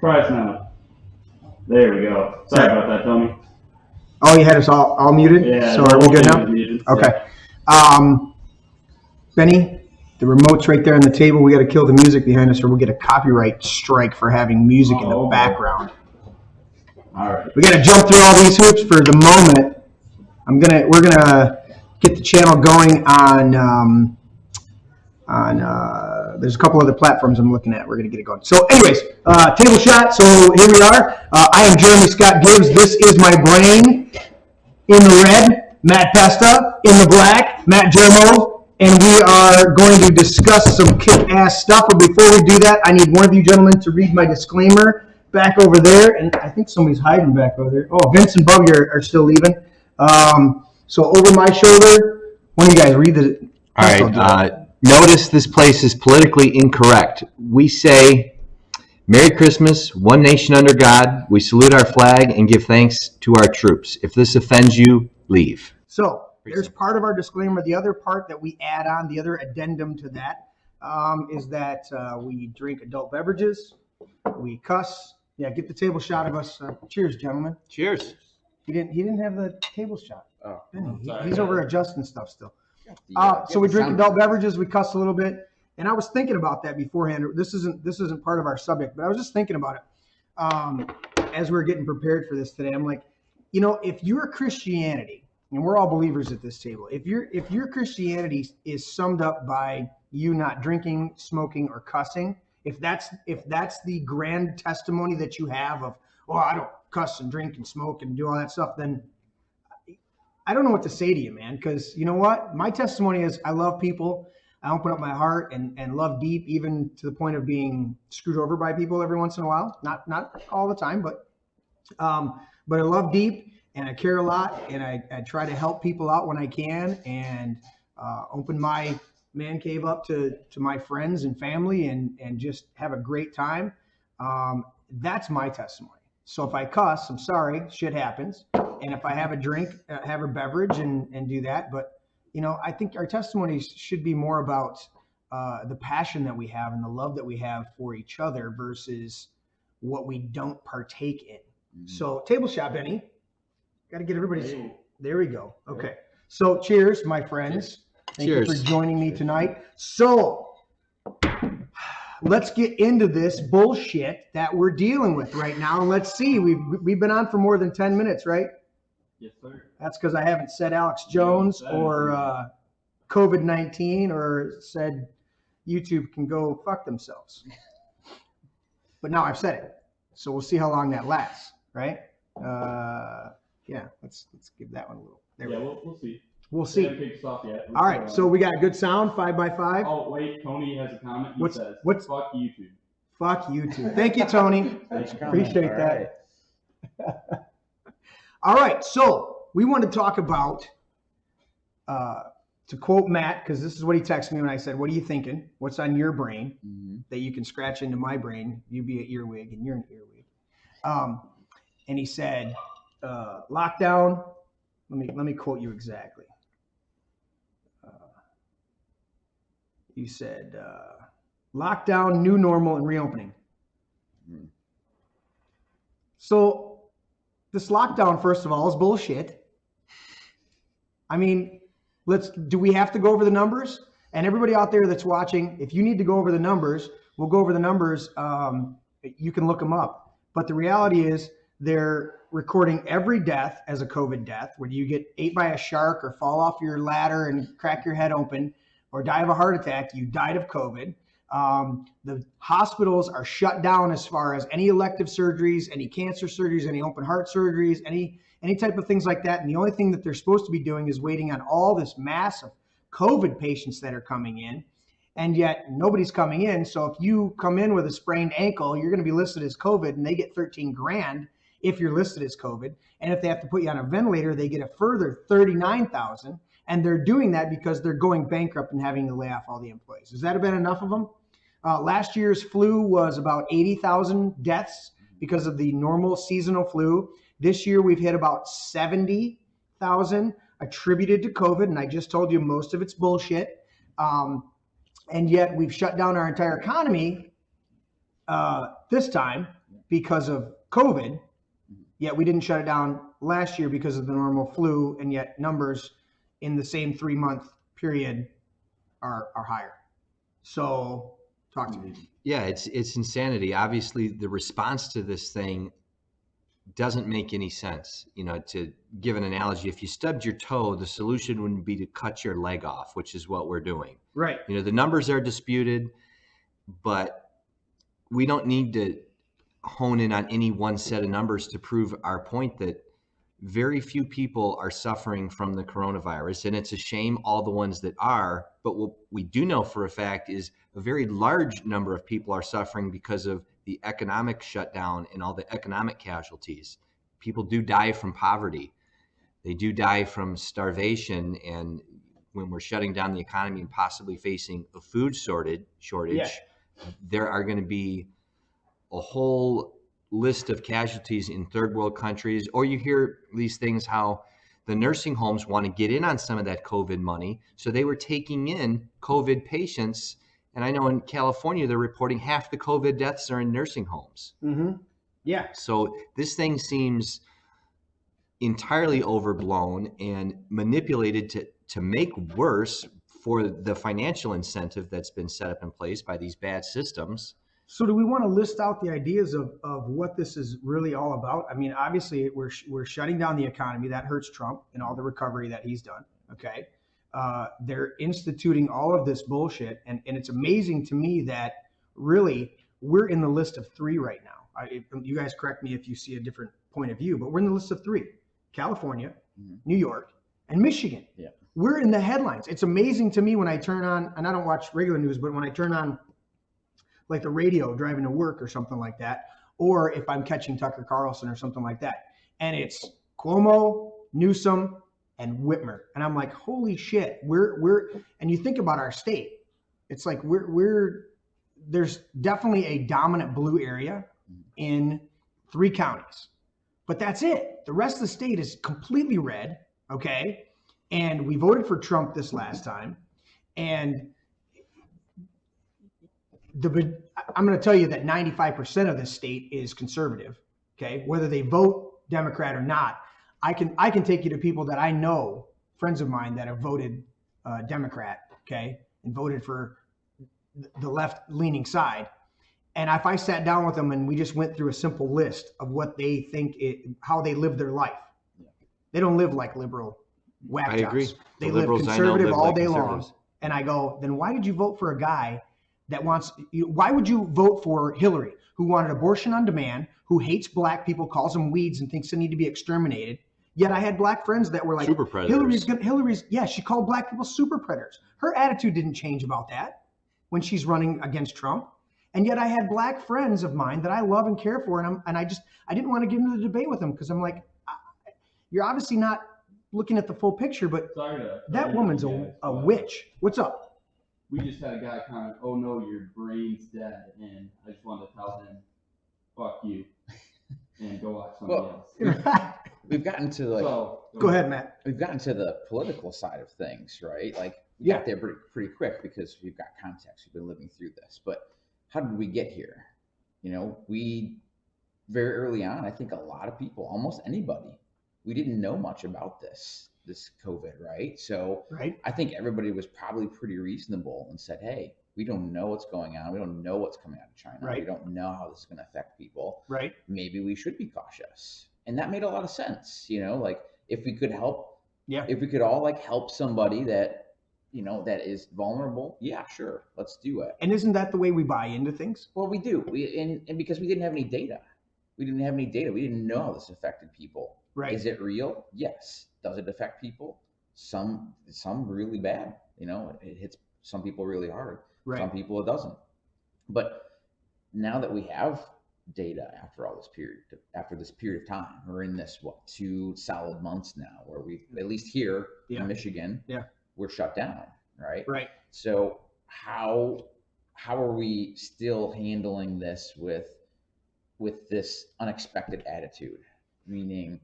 Price now. There we go. Sorry about that, Tony. Oh, you had us all muted? Yeah. So are we good now? Muted, okay. Yeah. Benny, the remote's right there on the table. We got to kill the music behind us or we'll get a copyright strike for having music in the background. All right. We got to jump through all these hoops for the moment. We're gonna get the channel going on there's a couple other platforms I'm looking at. We're going to get it going. So anyways, table shot. So here we are. I am Jeremy Scott Gibbs. This is my brain. In the red, Matt Pesta. In the black, Matt Jermo. And we are going to discuss some kick-ass stuff. But before we do that, I need one of you gentlemen to read my disclaimer back over there. And I think somebody's hiding back over there. Oh, Vince and Bubby are still leaving. So over my shoulder, one of you guys read the... All right. Notice this place is politically incorrect. We say, Merry Christmas, one nation under God. We salute our flag and give thanks to our troops. If this offends you, leave. So there's part of our disclaimer. The other part that we add on, the other addendum to that, is that we drink adult beverages. We cuss. Yeah, get the table shot of us. Cheers, gentlemen. Cheers. He didn't have the table shot. Oh, he's over adjusting stuff still. So we drink adult beverages, we cuss a little bit, and I was thinking about that beforehand. This isn't part of our subject, but I was just thinking about it as we were getting prepared for this today. I'm like, if your Christianity, and we're all believers at this table, if your Christianity is summed up by you not drinking, smoking, or cussing, if that's the grand testimony that you have of, oh, I don't cuss and drink and smoke and do all that stuff, then I don't know what to say to you, man, because you know what? My testimony is I love people. I open up my heart and love deep, even to the point of being screwed over by people every once in a while. Not all the time, but I love deep and I care a lot and I try to help people out when I can and open my man cave up to my friends and family and just have a great time. That's my testimony. So if I cuss, I'm sorry, shit happens. And if I have a drink, have a beverage and do that. But, I think our testimonies should be more about the passion that we have and the love that we have for each other versus what we don't partake in. Mm-hmm. So table shot, Benny. Got to get everybody's. There we go. Okay. So cheers, my friends. Thank you for joining me tonight. So let's get into this bullshit that we're dealing with right now. And let's see, we've been on for more than 10 minutes, right? Yes, sir. That's because I haven't said Alex Jones or COVID-19 or said YouTube can go fuck themselves. But now I've said it. So we'll see how long that lasts, right? Yeah, let's give that one a little. We'll see. We'll see. All right, so we got good sound, 5x5. Oh, wait, Tony has a comment. He says, fuck YouTube. Fuck YouTube. Thank you, Tony. Appreciate that. All right, so we want to talk about, to quote Matt, because this is what he texted me when I said, what are you thinking? What's on your brain that you can scratch into my brain? You be an earwig, and you're an earwig. And he said, lockdown. Let me quote you exactly. You said, lockdown, new normal, and reopening. So this lockdown, first of all, is bullshit. I mean, do we have to go over the numbers? And everybody out there that's watching, if you need to go over the numbers, we'll go over the numbers. You can look them up. But the reality is they're recording every death as a COVID death, whether you get ate by a shark or fall off your ladder and crack your head open, or die of a heart attack, you died of COVID. The hospitals are shut down as far as any elective surgeries, any cancer surgeries, any open heart surgeries, any type of things like that. And the only thing that they're supposed to be doing is waiting on all this mass of COVID patients that are coming in. And yet nobody's coming in. So if you come in with a sprained ankle, you're going to be listed as COVID and they get 13 grand if you're listed as COVID. And if they have to put you on a ventilator, they get a further 39,000. And they're doing that because they're going bankrupt and having to lay off all the employees. Has that been enough of them? Last year's flu was about 80,000 deaths because of the normal seasonal flu. This year we've hit about 70,000 attributed to COVID. And I just told you most of it's bullshit. And yet we've shut down our entire economy this time. because of COVID, yet we didn't shut it down last year because of the normal flu, and yet numbers in the same 3-month period are higher. So talk to me. Yeah, it's insanity. Obviously, the response to this thing doesn't make any sense. To give an analogy, if you stubbed your toe, the solution wouldn't be to cut your leg off, which is what we're doing. Right. The numbers are disputed, but we don't need to hone in on any one set of numbers to prove our point that very few people are suffering from the coronavirus, and it's a shame all the ones that are. But what we do know for a fact is a very large number of people are suffering because of the economic shutdown and all the economic casualties. People do die from poverty. They do die from starvation. And when we're shutting down the economy and possibly facing a food shortage, there are going to be a whole list of casualties in third world countries. Or you hear these things, how the nursing homes want to get in on some of that COVID money. So they were taking in COVID patients. And I know in California, they're reporting half the COVID deaths are in nursing homes. Mm-hmm. Yeah. So this thing seems entirely overblown and manipulated to make worse for the financial incentive that's been set up in place by these bad systems. So do we want to list out the ideas of what this is really all about? I mean, obviously we're shutting down the economy. That hurts Trump and all the recovery that he's done. Okay. They're instituting all of this bullshit. And it's amazing to me that really we're in the list of 3 right now. You guys correct me if you see a different point of view, but we're in the list of 3: California, New York, and Michigan. Yeah. We're in the headlines. It's amazing to me when I turn on, and I don't watch regular news, but when I turn on like the radio driving to work or something like that, or if I'm catching Tucker Carlson or something like that, and it's Cuomo, Newsom, and Whitmer, and I'm like, holy shit, we're and you think about our state, it's like there's definitely a dominant blue area in 3 counties, but that's it. The rest of the state is completely red. Okay, and we voted for Trump this last time, and I'm going to tell you that 95% of this state is conservative. Okay, whether they vote Democrat or not, I can take you to people that I know, friends of mine that have voted Democrat. Okay, and voted for the left-leaning side. And if I sat down with them and we just went through a simple list of what they think how they live their life, they don't live like liberal whack jobs. I agree. They live conservative all day long. And I go, then why did you vote for a guy that why would you vote for Hillary, who wanted abortion on demand, who hates black people, calls them weeds, and thinks they need to be exterminated? Yet I had black friends that were like, super predators. Hillary's, yeah, she called black people super predators. Her attitude didn't change about that when she's running against Trump. And yet I had black friends of mine that I love and care for, and I didn't want to get into the debate with them because I'm like, you're obviously not looking at the full picture, but that woman's a witch. What's up? We just had a guy comment, "Oh no, your brain's dead," and I just wanted to tell him, "Fuck you," and go watch something else. We've gotten to Go ahead, Matt. We've gotten to the political side of things, right? Like we got there pretty quick because we've got context. We've been living through this, but how did we get here? We very early on, I think a lot of people, almost anybody, we didn't know much about this COVID, right? So I think everybody was probably pretty reasonable and said, hey, we don't know what's going on. We don't know what's coming out of China. We don't know how this is going to affect people. Maybe we should be cautious. And that made a lot of sense, like if we could help, if we could all like help somebody that, that is vulnerable. Yeah, sure. Let's do it. And isn't that the way we buy into things? Well, we do. And because we didn't have any data. We didn't know how this affected people. Is it real? Yes. Does it affect people? Some really bad. It hits some people really hard. Some people it doesn't. But now that we have data after this period of time, we're in this 2 solid months now where we, at least here in Michigan, we're shut down, right? So how are we still handling this with this unexpected attitude? Meaning,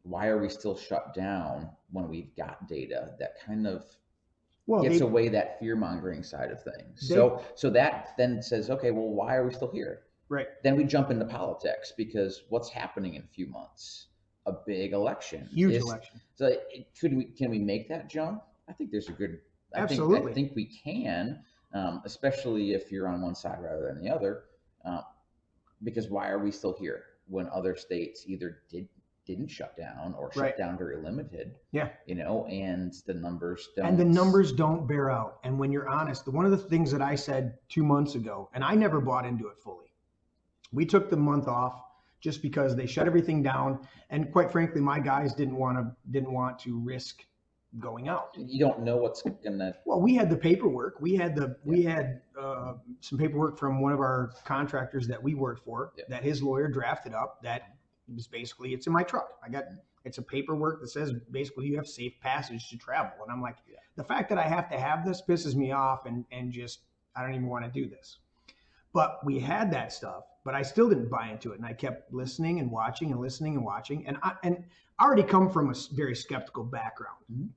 why are we still shut down when we've got data that kind of gets away that fear-mongering side of things? So that then says, okay, well, why are we still here? Right. Then we jump into politics because what's happening in a few months? A big election. Huge election. So can we make that jump? I think there's a good. Absolutely. I think we can, especially if you're on one side rather than the other. Because why are we still here when other states either didn't shut down or shut down very limited? Yeah. And the numbers don't. And the numbers don't bear out. And when you're honest, one of the things that I said 2 months ago, and I never bought into it fully. We took the month off just because they shut everything down, and quite frankly, my guys didn't want to risk going out. You don't know what's gonna. Well, we had the paperwork. We had some paperwork from one of our contractors that we worked for that his lawyer drafted up. That was basically, it's in my truck. It's a paperwork that says basically you have safe passage to travel. And I'm like, the fact that I have to have this pisses me off, and just I don't even want to do this. But we had that stuff, but I still didn't buy into it, and I kept listening and watching and listening and watching. And I already come from a very skeptical background. Mm-hmm.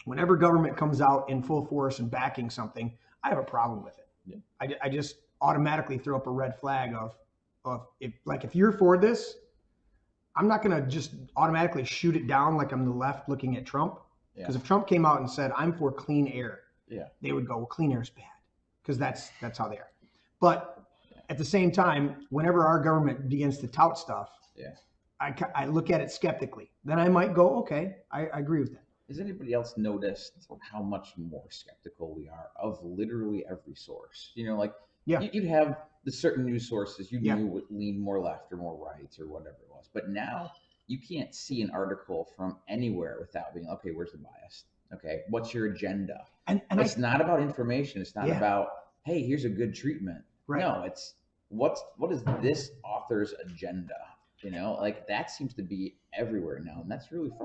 Whenever government comes out in full force and backing something, I have a problem with it. Yeah. I just automatically throw up a red flag of if you're for this, I'm not going to just automatically shoot it down like I'm the left looking at Trump. Because if Trump came out and said, I'm for clean air, they would go, well, clean air is bad. Because that's how they are. But at the same time, whenever our government begins to tout stuff, I look at it skeptically. Then I might go, okay, I agree with that. Has anybody else noticed how much more skeptical we are of literally every source? You'd have the certain news sources you knew would lean more left or more right or whatever it was. But now you can't see an article from anywhere without being, okay, where's the bias? Okay, what's your agenda? And it's not about information. It's not about, hey, here's a good treatment. Right. No, it's what is this author's agenda? That seems to be everywhere now, and that's really frustrating.